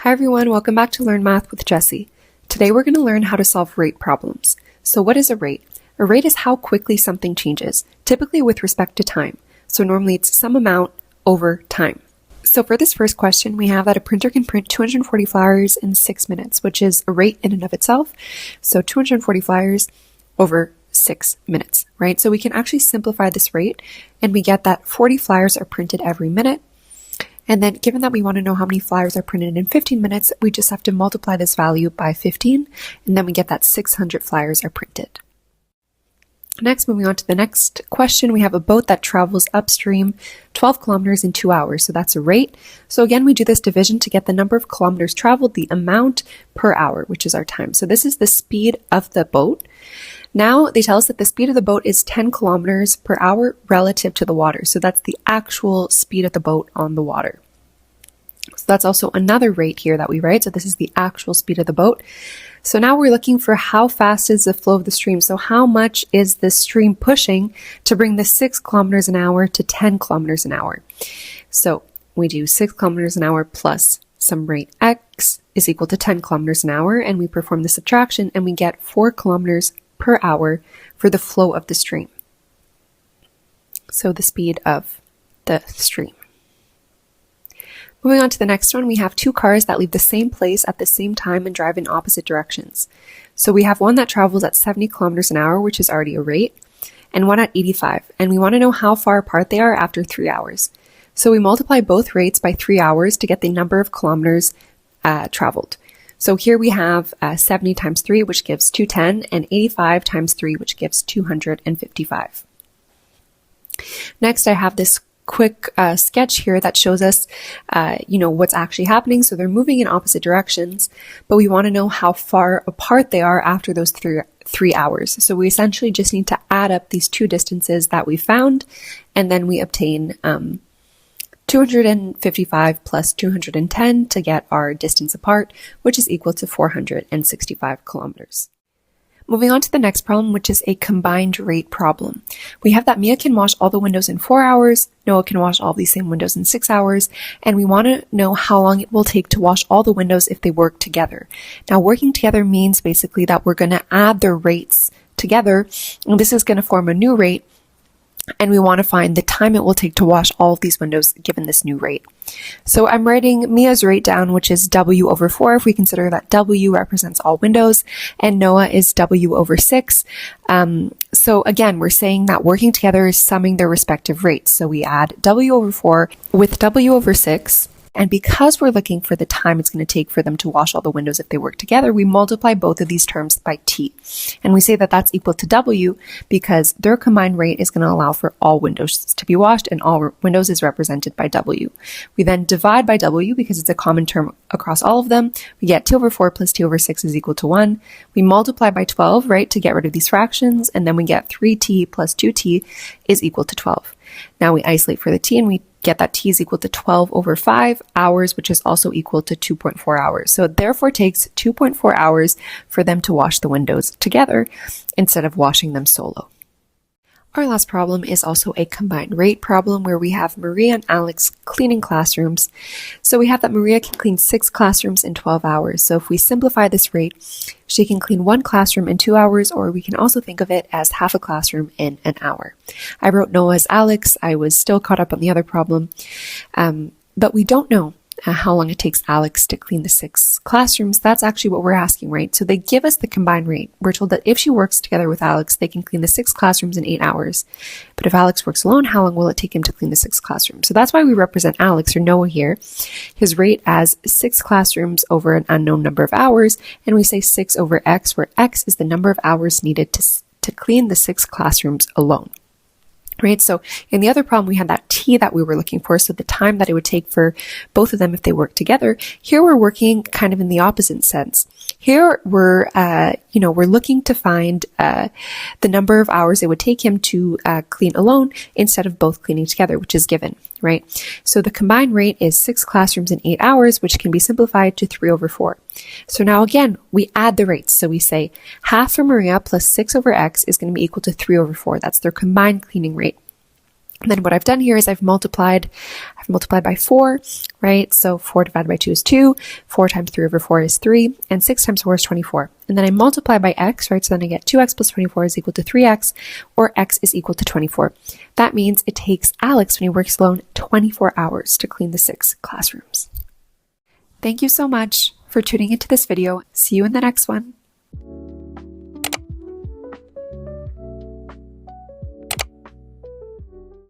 Hi everyone, welcome back to Learn Math with Jessie. Today we're going to learn how to solve rate problems. So what is a rate? A rate is how quickly something changes, typically with respect to time. So normally it's some amount over time. So for this first question, we have that a printer can print 240 flyers in 6 minutes, which is a rate in and of itself. So 240 flyers over 6 minutes, right? So we can actually simplify this rate and we get that 40 flyers are printed every minute. And then given that we want to know how many flyers are printed in 15 minutes, we just have to multiply this value by 15, and then we get that 600 flyers are printed. Next, moving on to the next question, we have a boat that travels upstream 12 kilometers in 2 hours. So that's a rate. So again, we do this division to get the number of kilometers traveled, the amount per hour, which is our time. So this is the speed of the boat. Now they tell us that the speed of the boat is 10 kilometers per hour relative to the water. So that's the actual speed of the boat on the water. So that's also another rate here that we write. So this is the actual speed of the boat. So now we're looking for how fast is the flow of the stream. So how much is the stream pushing to bring the 6 kilometers an hour to 10 kilometers an hour? So we do 6 kilometers an hour plus some rate x is equal to 10 kilometers an hour. And we perform the subtraction and we get 4 kilometers per hour for the flow of the stream. So the speed of the stream. Moving on to the next one, we have two cars that leave the same place at the same time and drive in opposite directions. So we have one that travels at 70 kilometers an hour, which is already a rate, and one at 85. And we want to know how far apart they are after 3 hours. So we multiply both rates by 3 hours to get the number of kilometers traveled. So here we have 70 times 3, which gives 210, and 85 times 3, which gives 255. Next, I have this quick sketch here that shows us, what's actually happening. So they're moving in opposite directions, but we want to know how far apart they are after those three hours. So we essentially just need to add up these two distances that we found, and then we obtain 255 plus 210 to get our distance apart, which is equal to 465 kilometers. Moving on to the next problem, which is a combined rate problem. We have that Mia can wash all the windows in 4 hours, Noah can wash all these same windows in 6 hours, and we want to know how long it will take to wash all the windows if they work together. Now, working together means basically that we're going to add their rates together, and this is going to form a new rate, and we want to find the time it will take to wash all of these windows given this new rate. So I'm writing Mia's rate down, which is W over 4, if we consider that W represents all windows, and Noah is W over 6. So again, we're saying that working together is summing their respective rates. So we add W over 4 with W over 6. And because we're looking for the time it's going to take for them to wash all the windows if they work together, we multiply both of these terms by T. And we say that that's equal to W because their combined rate is going to allow for all windows to be washed, and all windows is represented by W. We then divide by W because it's a common term across all of them. We get T over 4 plus T over 6 is equal to 1. We multiply by 12, right, to get rid of these fractions, and then we get 3T plus 2T is equal to 12. Now we isolate for the T and we get that T is equal to 12 over 5 hours, which is also equal to 2.4 hours. So it therefore takes 2.4 hours for them to wash the windows together instead of washing them solo. Our last problem is also a combined rate problem where we have Maria and Alex cleaning classrooms. So we have that Maria can clean 6 classrooms in 12 hours. So if we simplify this rate, she can clean 1 classroom in 2 hours, or we can also think of it as half a classroom in an hour. I wrote Noah as Alex. I was still caught up on the other problem. But we don't know how long it takes Alex to clean the 6 classrooms. That's actually what we're asking, right? So they give us the combined rate. We're told that if she works together with Alex, they can clean the 6 classrooms in 8 hours. But if Alex works alone, how long will it take him to clean the 6 classrooms? So that's why we represent Alex, or Noah here, his rate as 6 classrooms over an unknown number of hours. And we say 6 over X, where X is the number of hours needed to clean the 6 classrooms alone. Right? So in the other problem, we had that T that we were looking for. So the time that it would take for both of them if they work together. Here we're working kind of in the opposite sense. Here we're looking to find the number of hours it would take him to clean alone instead of both cleaning together, which is given, right? So the combined rate is 6 classrooms in 8 hours, which can be simplified to 3 over 4. So now again, we add the rates. So we say half for Maria plus 6 over X is going to be equal to 3 over 4. That's their combined cleaning rate. And then what I've done here is I've multiplied by 4, right? So 4 divided by 2 is 2, 4 times 3 over 4 is 3, and 6 times 4 is 24. And then I multiply by x, right? So then I get 2x plus 24 is equal to 3x, or x is equal to 24. That means it takes Alex, when he works alone, 24 hours to clean the 6 classrooms. Thank you so much for tuning into this video. See you in the next one.